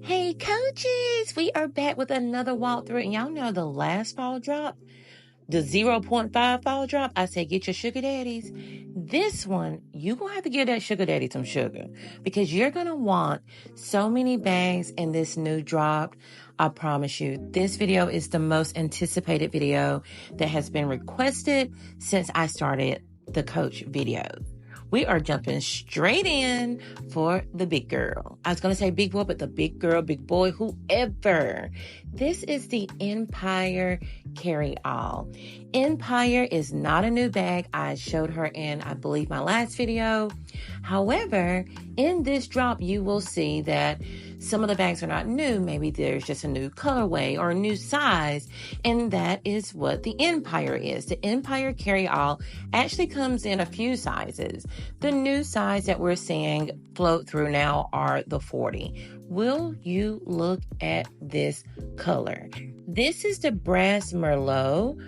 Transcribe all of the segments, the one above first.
Hey coaches, we are back with another walkthrough, and y'all know the last fall drop, the 0.5 fall drop, I said get your sugar daddies. This one, you're going to have to give that sugar daddy some sugar because you're going to want so many bags in this new drop. I promise you, this video is the most anticipated video that has been requested since I started the coach video. We are jumping straight in for the big girl. I was going to say big boy, but the big girl, big boy, whoever. This is the Empire Carry-All. Empire is not a new bag. I showed her in, I believe, my last video. However, in this drop, you will see that some of the bags are not new. Maybe there's just a new colorway or a new size. And that is what the Empire is. The Empire Carry-All actually comes in a few sizes. The new size that we're seeing float through now are the 40. Will you look at this color? This is the Brass Merlot.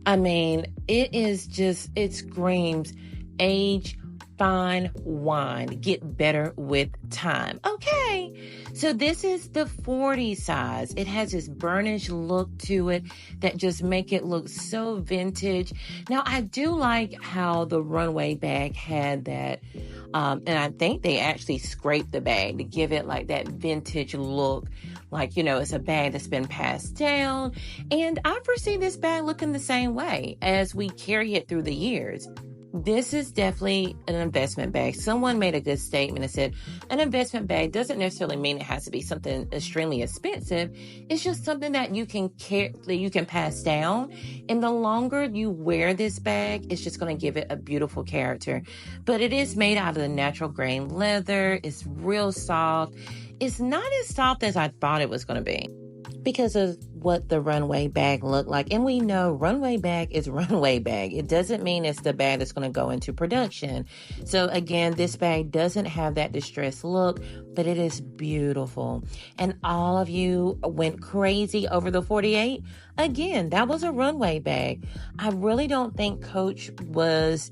I mean, it screams age, fine wine. Get better with time. Okay. So this is the 40 size. It has this burnished look to it that just make it look so vintage. Now, I do like how the Runway bag had that, and I think they actually scraped the bag to give it like that vintage look. Like, it's a bag that's been passed down. And I foresee this bag looking the same way as we carry it through the years. This is definitely an investment bag. Someone made a good statement and said, an investment bag doesn't necessarily mean it has to be something extremely expensive. It's just something that you can that you can pass down. And the longer you wear this bag, it's just going to give it a beautiful character. But it is made out of the natural grain leather. It's real soft. It's not as soft as I thought it was going to be because of what the Runway bag looked like. And we know Runway bag is Runway bag. It doesn't mean it's the bag that's going to go into production. So again, this bag doesn't have that distressed look, but it is beautiful. And all of you went crazy over the 48. Again, that was a Runway bag. I really don't think Coach was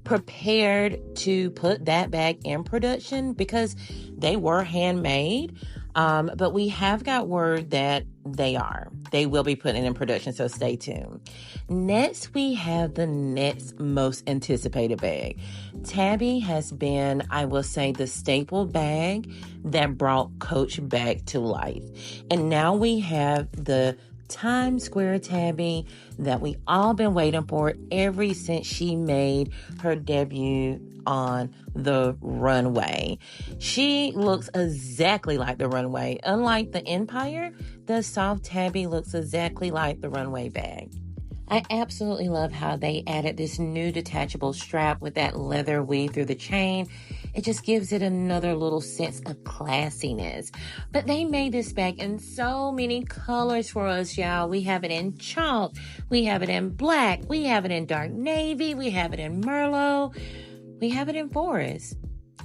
prepared to put that bag in production because they were handmade. But we have got word that they will be putting it in production. So stay tuned. Next, we have the next most anticipated bag. Tabby has been, I will say, the staple bag that brought Coach back to life. And now we have the Times Square Tabby that we all been waiting for ever since she made her debut on the Runway. She looks exactly like the Runway. Unlike the Empire, the soft Tabby looks exactly like the Runway bag. I absolutely love how they added this new detachable strap with that leather weave through the chain. It just gives it another little sense of classiness. But they made this bag in so many colors for us, y'all. We have it in chalk. We have it in black. We have it in dark navy. We have it in Merlot. We have it in forest.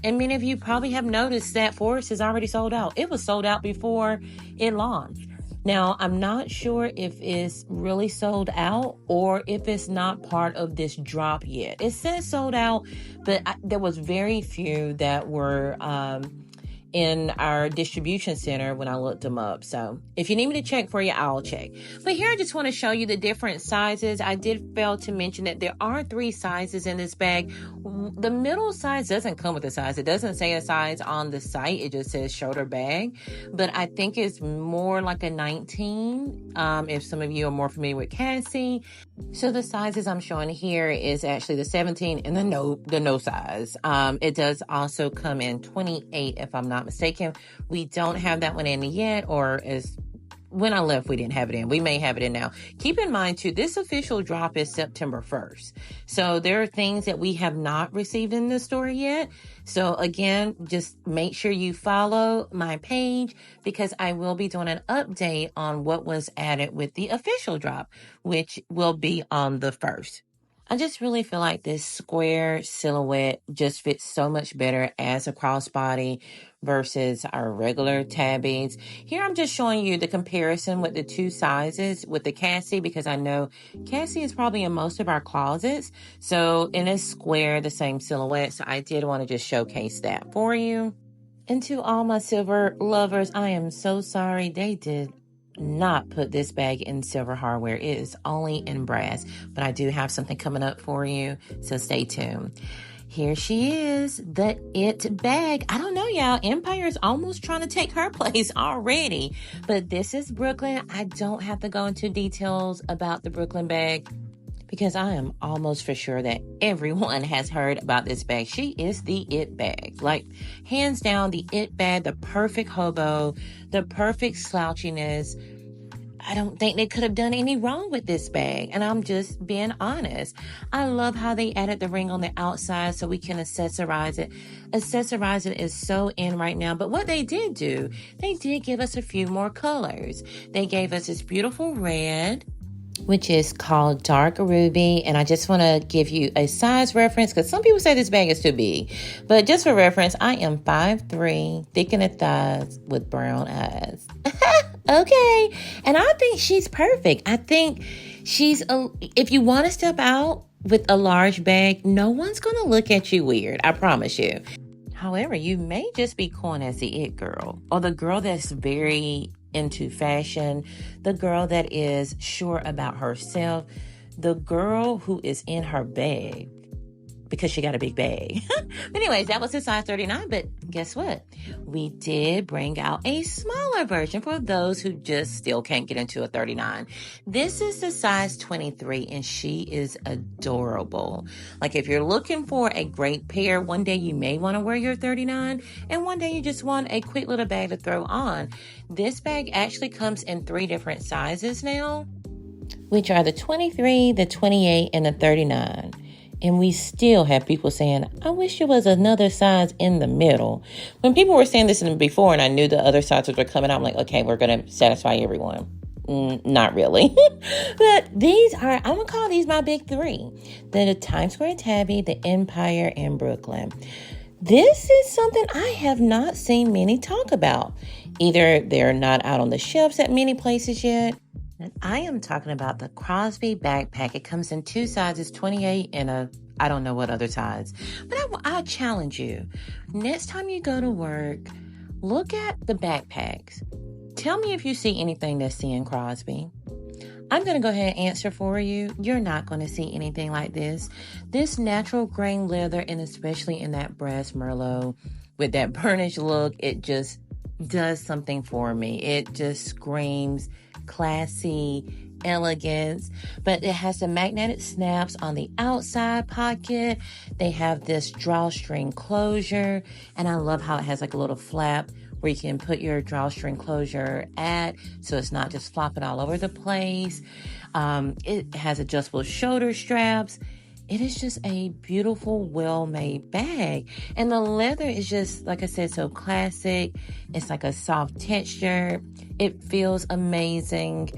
And many of you probably have noticed that forest is already sold out. It was sold out before it launched. Now, I'm not sure if it's really sold out or if it's not part of this drop yet. It says sold out, but there was very few that were in our distribution center when I looked them up. So if you need me to check for you, I'll check. But here I just want to show you the different sizes. I did fail to mention that there are 3 sizes in this bag. The middle size doesn't come with a size. It doesn't say a size on the site. It just says shoulder bag. But I think it's more like a 19, if some of you are more familiar with Cassie. So the sizes I'm showing here is actually the 17 and the no size. It does also come in 28 if I'm not mistaken. We don't have that one in yet, or as when I left, we didn't have it in. We may have it in now. Keep in mind too, this official drop is September 1st. So there are things that we have not received in the store yet. So again, just make sure you follow my page because I will be doing an update on what was added with the official drop, which will be on the 1st. I just really feel like this square silhouette just fits so much better as a crossbody versus our regular tabbies. Here I'm just showing you the comparison with the 2 sizes with the Cassie because I know Cassie is probably in most of our closets. So in a square, the same silhouette. So I did want to just showcase that for you. And to all my silver lovers, I am so sorry. They did not put this bag in silver hardware. It is only in brass. But I do have something coming up for you, so stay tuned. Here she is, the It bag. I don't know, y'all. Empire's almost trying to take her place already. But this is Brooklyn. I don't have to go into details about the Brooklyn bag, because I am almost for sure that everyone has heard about this bag. She is the It bag. Like, hands down, the It bag, the perfect hobo, the perfect slouchiness. I don't think they could have done any wrong with this bag. And I'm just being honest. I love how they added the ring on the outside so we can accessorize it. Accessorizing is so in right now. But what they did do, they did give us a few more colors. They gave us this beautiful red, which is called Dark Ruby. And I just want to give you a size reference, because some people say this bag is too big. But just for reference, I am 5'3", thick in the thighs with brown eyes. Okay. And I think she's perfect. I think if you want to step out with a large bag, no one's going to look at you weird. I promise you. However, you may just be coined as the It girl, or the girl that's very into fashion, the girl that is sure about herself, the girl who is in her bag because she got a big bag. But anyways, that was a size 39. But guess what? We did bring out a smaller version for those who just still can't get into a 39. This is the size 23, and she is adorable. Like, if you're looking for a great pair, one day you may want to wear your 39, and one day you just want a quick little bag to throw on. This bag actually comes in 3 different sizes now, which are the 23, the 28, and the 39. And we still have people saying, I wish there was another size in the middle. When people were saying this before and I knew the other sizes were coming out, I'm like, okay, we're going to satisfy everyone. Not really. But these are, I'm going to call these my big 3. The Times Square Tabby, the Empire, and Brooklyn. This is something I have not seen many talk about. Either they're not out on the shelves at many places yet. And I am talking about the Crosby Backpack. It comes in 2 sizes, 28 and I don't know what other size. But I challenge you. Next time you go to work, look at the backpacks. Tell me if you see anything that's in Crosby. I'm going to go ahead and answer for you. You're not going to see anything like this. This natural grain leather, and especially in that brass Merlot with that burnished look, it just does something for me. It just screams classy, elegance, but it has the magnetic snaps on the outside pocket. They have this drawstring closure, and I love how it has like a little flap where you can put your drawstring closure at, so it's not just flopping all over the place. It has adjustable shoulder straps. It is just a beautiful, well-made bag. And the leather is just, like I said, so classic. It's like a soft texture. It feels amazing.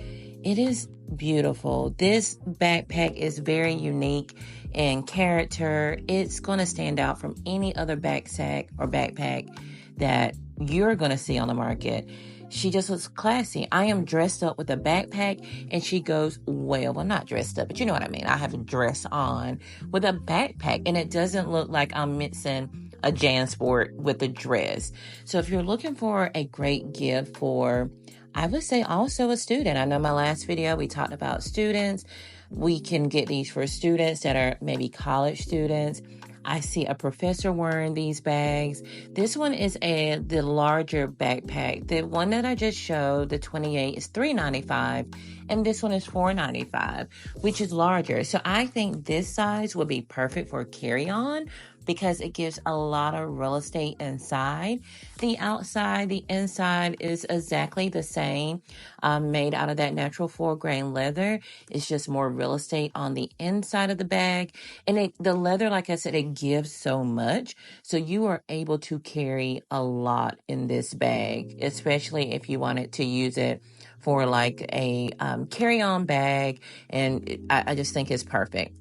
It is beautiful. This backpack is very unique in character. It's going to stand out from any other backpack or backpack that you're going to see on the market. She just looks classy. I am dressed up with a backpack, and she goes, well, not dressed up, but you know what I mean. I have a dress on with a backpack, and it doesn't look like I'm mixing a JanSport with a dress. So if you're looking for a great gift for, I would say also a student. I know my last video, we talked about students. We can get these for students that are maybe college students. I see a professor wearing these bags. This one is the larger backpack. The one that I just showed, the 28, is $395, and this one is $495, which is larger. So I think this size would be perfect for carry-on because it gives a lot of real estate inside. The outside, the inside is exactly the same, made out of that natural 4-grain leather. It's just more real estate on the inside of the bag. And the leather, like I said, it gives so much. So you are able to carry a lot in this bag, especially if you wanted to use it for like a carry-on bag. And I just think it's perfect.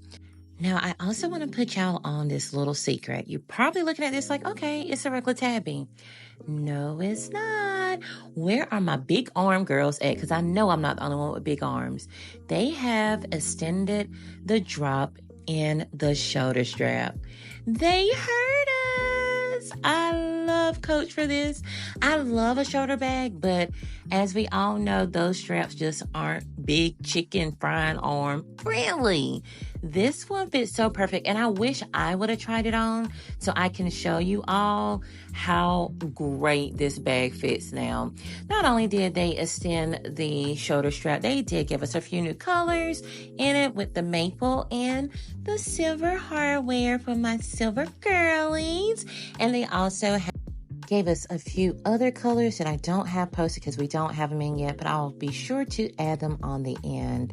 Now, I also want to put y'all on this little secret. You're probably looking at this like, okay, it's a regular tabby. No, it's not. Where are my big arm girls at? Because I know I'm not the only one with big arms. They have extended the drop in the shoulder strap. They heard us. I love Coach for this. I love a shoulder bag, but as we all know, those straps just aren't big chicken frying arm friendly. This one fits so perfect, and I wish I would have tried it on so I can show you all how great this bag fits now. Not only did they extend the shoulder strap, they did give us a few new colors in it with the maple and the silver hardware for my silver girlies. And they also gave us a few other colors that I don't have posted because we don't have them in yet, but I'll be sure to add them on the end.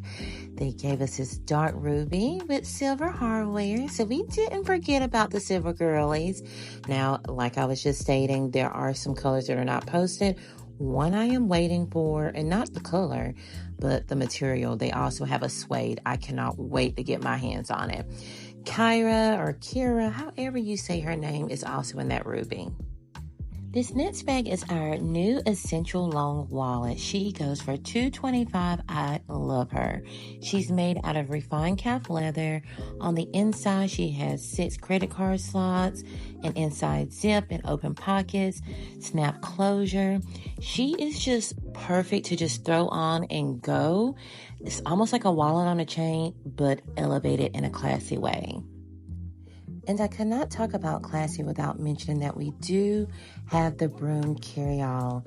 They gave us this dark ruby with silver hardware, so we didn't forget about the silver girlies. Now, like I was just stating, there are some colors that are not posted. One I am waiting for, and not the color, but the material. They also have a suede. I cannot wait to get my hands on it. Kyra or Kira, however you say her name, is also in that ruby. This next bag is our new Essential Long Wallet. She goes for $225. I love her. She's made out of refined calf leather. On the inside, she has 6 credit card slots, an inside zip and open pockets, snap closure. She is just perfect to just throw on and go. It's almost like a wallet on a chain, but elevated in a classy way. And I could not talk about classy without mentioning that we do have the broom carry-all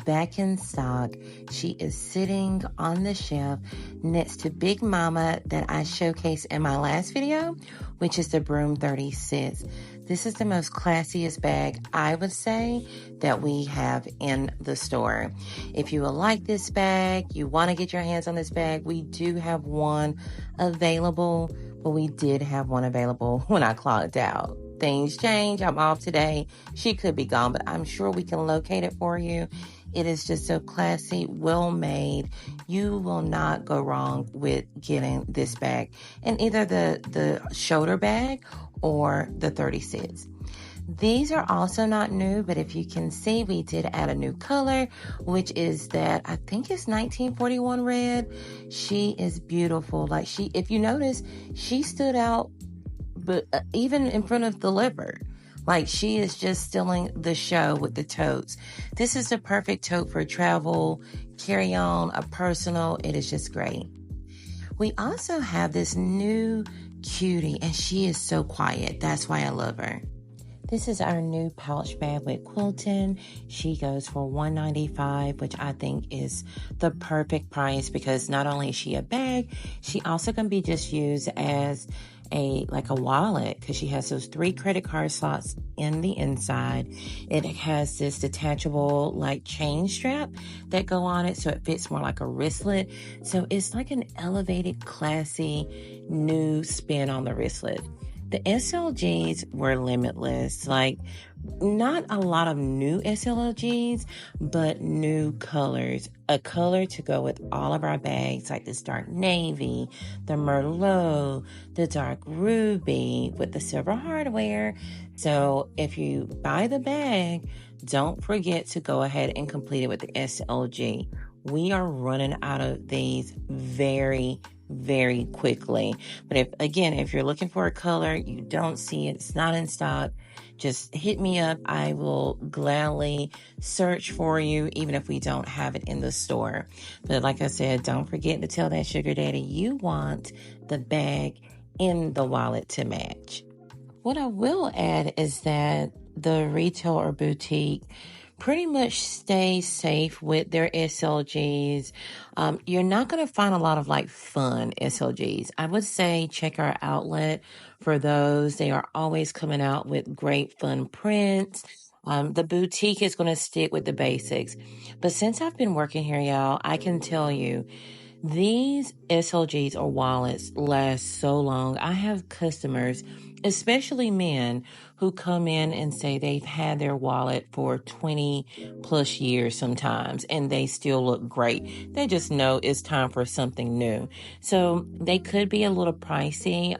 back in stock. She is sitting on the shelf next to Big Mama that I showcased in my last video, which is the Broom 36. This is the most classiest bag, I would say, that we have in the store. If you would like this bag, you want to get your hands on this bag, we do have one available. But we did have one available when I clocked out. Things change. I'm off today. She could be gone, but I'm sure we can locate it for you. It is just so classy, well made. You will not go wrong with getting this bag. And either the shoulder bag or the 36. These are also not new, but if you can see, we did add a new color, which is that I think it's 1941 red. She is beautiful. Like if you notice, she stood out, but even in front of the leopard. Like she is just stealing the show with the totes. This is the perfect tote for travel, carry on, a personal. It is just great. We also have this new cutie, and she is so quiet. That's why I love her. This is our new pouch bag with quilting. She goes for $195, which I think is the perfect price because not only is she a bag, she also can be just used as a wallet because she has those 3 credit card slots in the inside. It has this detachable chain strap that go on it, so it fits more like a wristlet. So it's like an elevated, classy, new spin on the wristlet. The SLGs were limitless. Not a lot of new SLGs, but new colors. A color to go with all of our bags, like this dark navy, the Merlot, the dark ruby with the silver hardware. So if you buy the bag, don't forget to go ahead and complete it with the SLG. We are running out of these very, very quickly. But if you're looking for a color, you don't see it, it's not in stock, just hit me up. I will gladly search for you, even if we don't have it in the store. But like I said, don't forget to tell that sugar daddy you want the bag in the wallet to match. What I will add is that the retail or boutique pretty much stay safe with their SLGs. You're not going to find a lot of fun SLGs. I would say check our outlet for those. They are always coming out with great fun prints. The boutique is going to stick with the basics. But since I've been working here, y'all, I can tell you these SLGs or wallets last so long. I have customers, especially men, who come in and say they've had their wallet for 20 plus years sometimes, and they still look great. They just know it's time for something new. So they could be a little pricey.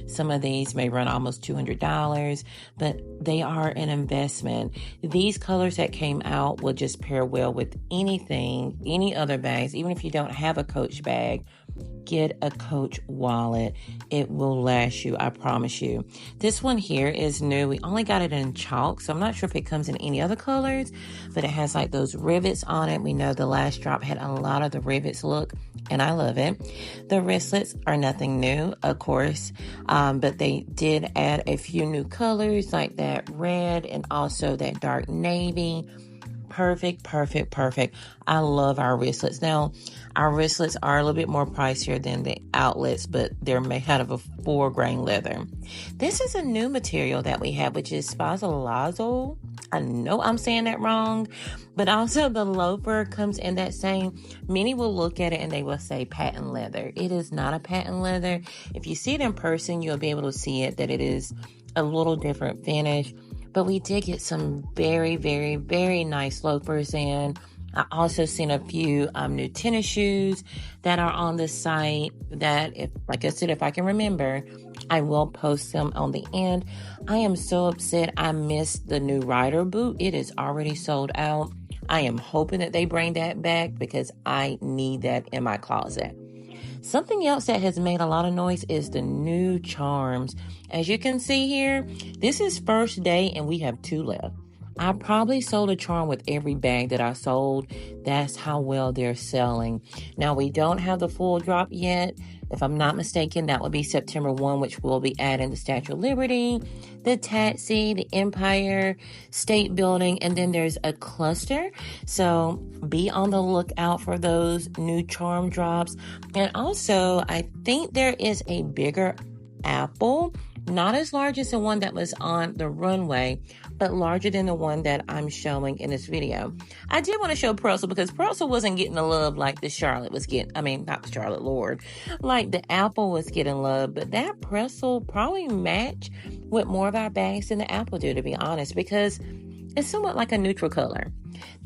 Some of these may run almost $200, but they are an investment. These colors that came out will just pair well with anything, any other bags. Even if you don't have a Coach bag, get a Coach wallet. It will last you, I promise you. This one here is new. We only got it in chalk, so I'm not sure if it comes in any other colors, but it has like those rivets on it. We know the last drop had a lot of the rivets look, and I love it. The wristlets are nothing new, of course, but they did add a few new colors like that red and also that dark navy. Perfect, perfect, perfect. I love our wristlets. Now, our wristlets are a little bit more pricier than the outlets, but they're made out of a 4-grain leather. This is a new material that we have, which is Spazolazzo. I know I'm saying that wrong, but also the loafer comes in that same. Many will look at it and they will say patent leather. It is not a patent leather. If you see it in person, you'll be able to see it, that it is a little different finish. But we did get some very, very, very nice loafers in. I also seen a few new tennis shoes that are on the site that, if, like I said, if I can remember, I will post them on the end. I am so upset I missed the new rider boot. It is already sold out. I am hoping that they bring that back because I need that in my closet. Something else that has made a lot of noise is the new charms. As you can see here, this is first day and we have 2 left. I probably sold a charm with every bag that I sold. That's how well they're selling. Now, we don't have the full drop yet. If I'm not mistaken, that would be September 1, which will be adding the Statue of Liberty, the Taxi, the Empire State Building, and then there's a cluster. So be on the lookout for those new charm drops. And also, I think there is a bigger apple, not as large as the one that was on the runway, but larger than the one that I'm showing in this video. I did want to show Pretzel because Pretzel wasn't getting the love like the Charlotte was getting. I mean, not the Charlotte, Lord. Like the apple was getting love, but that Pretzel probably match with more of our bags than the apple do, to be honest, because it's somewhat like a neutral color.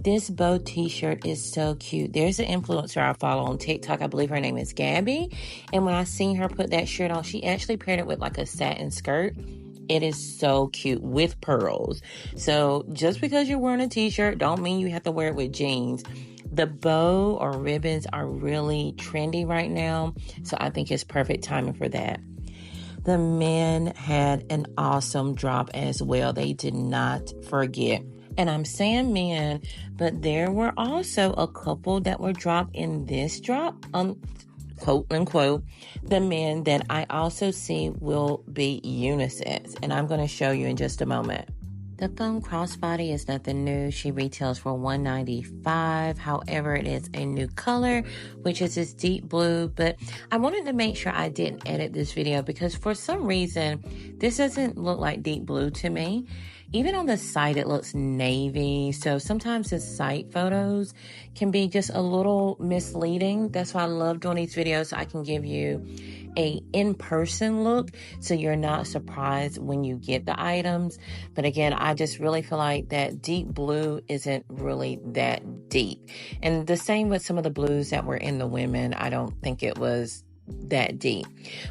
This bow t-shirt is so cute. There's an influencer I follow on TikTok. I believe her name is Gabby. And when I seen her put that shirt on, she actually paired it with like a satin skirt. It is so cute with pearls. So just because you're wearing a t-shirt don't mean you have to wear it with jeans. The bow or ribbons are really trendy right now. So I think it's perfect timing for that. The men had an awesome drop as well. They did not forget. And I'm saying men, but there were also a couple that were dropped in this drop, quote unquote, the men that I also see will be unisex. And I'm going to show you in just a moment. The foam crossbody is nothing new. She retails for $195. However, it is a new color, which is this deep blue. But I wanted to make sure I didn't edit this video because for some reason, this doesn't look like deep blue to me. Even on the site, it looks navy. So sometimes the site photos can be just a little misleading. That's why I love doing these videos, so I can give you a in-person look so you're not surprised when you get the items. But again, I just really feel like that deep blue isn't really that deep. And the same with some of the blues that were in the women. I don't think it was that deep.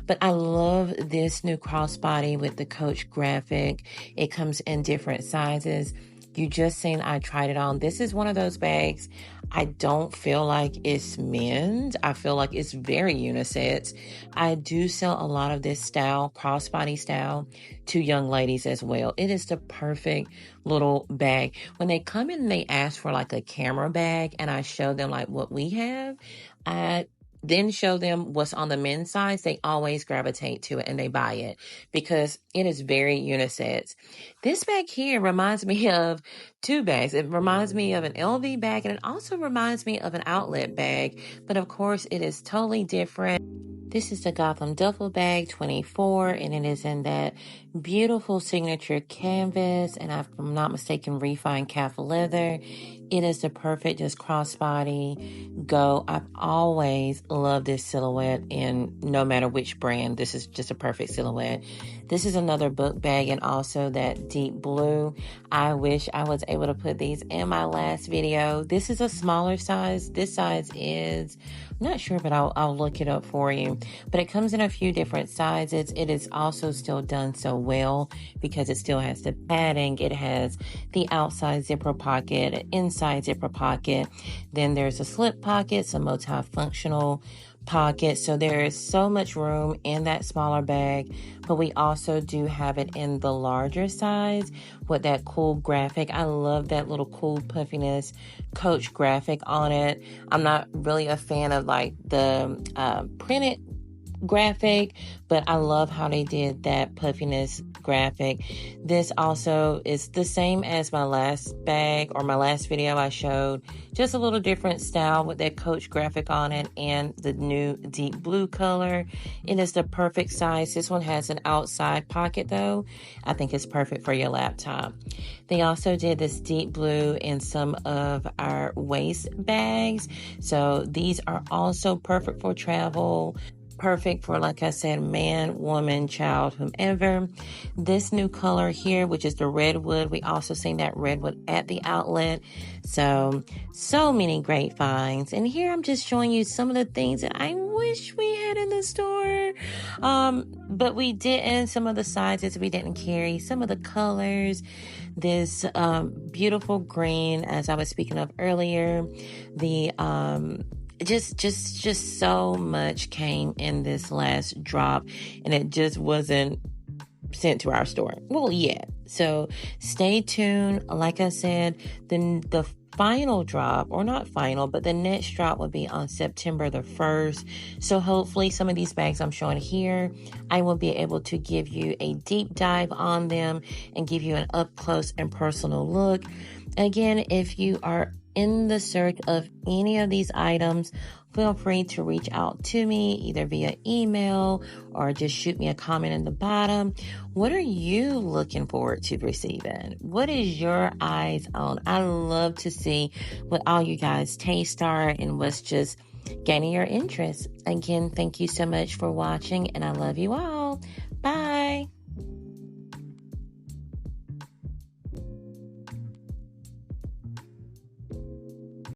But I love this new crossbody with the Coach graphic. It comes in different sizes. You just seen I tried it on. This is one of those bags. I don't feel like it's men's. I feel like it's very unisex. I do sell a lot of this style, crossbody style, to young ladies as well. It is the perfect little bag. When they come in and they ask for like a camera bag and I show them like what we have, I then show them what's on the men's size, they always gravitate to it and they buy it because it is very unisex. This bag here reminds me of 2 bags. It reminds me of an LV bag and it also reminds me of an outlet bag, but of course it is totally different. This is the Gotham Duffel Bag 24, and it is in that beautiful signature canvas, and if I'm not mistaken, refined calf leather. It is the perfect just crossbody go. I've always loved this silhouette, and no matter which brand, this is just a perfect silhouette. This is another book bag, and also that deep blue. I wish I was able to put these in my last video. This is a smaller size. This size is, I'm not sure, but I'll look it up for you. But it comes in a few different sizes. It is also still done so well because it still has the padding. It has the outside zipper pocket, inside zipper pocket. Then there's a slip pocket, some multifunctional pockets. So there is so much room in that smaller bag, but we also do have it in the larger size with that cool graphic. I love that little cool puffiness Coach graphic on it. I'm not really a fan of like the printed graphic, but I love how they did that puffiness graphic. This also is the same as my last bag or my last video I showed, just a little different style with that Coach graphic on it and the new deep blue color. It is the perfect size. This one has an outside pocket though. I think it's perfect for your laptop. They also did this deep blue in some of our waist bags. So these are also perfect for travel. Perfect for, like I said, man, woman, child, whomever. This new color here, which is the redwood, we also seen that redwood at the outlet. So many great finds. And here I'm just showing you some of the things that I wish we had in the store. But we didn't. Some of the sizes we didn't carry. Some of the colors. This beautiful green, as I was speaking of earlier. The just so much came in this last drop, and it just wasn't sent to our store. Well, yeah. So stay tuned. Like I said, the final drop, or not final, but the next drop will be on September the 1st. So hopefully some of these bags I'm showing here, I will be able to give you a deep dive on them and give you an up close and personal look. Again, if you are in the search of any of these items, feel free to reach out to me either via email or just shoot me a comment in the bottom. What are you looking forward to receiving? What is your eyes on? I love to see what all you guys taste are and what's just gaining your interest. Again, thank you so much for watching, and I love you all.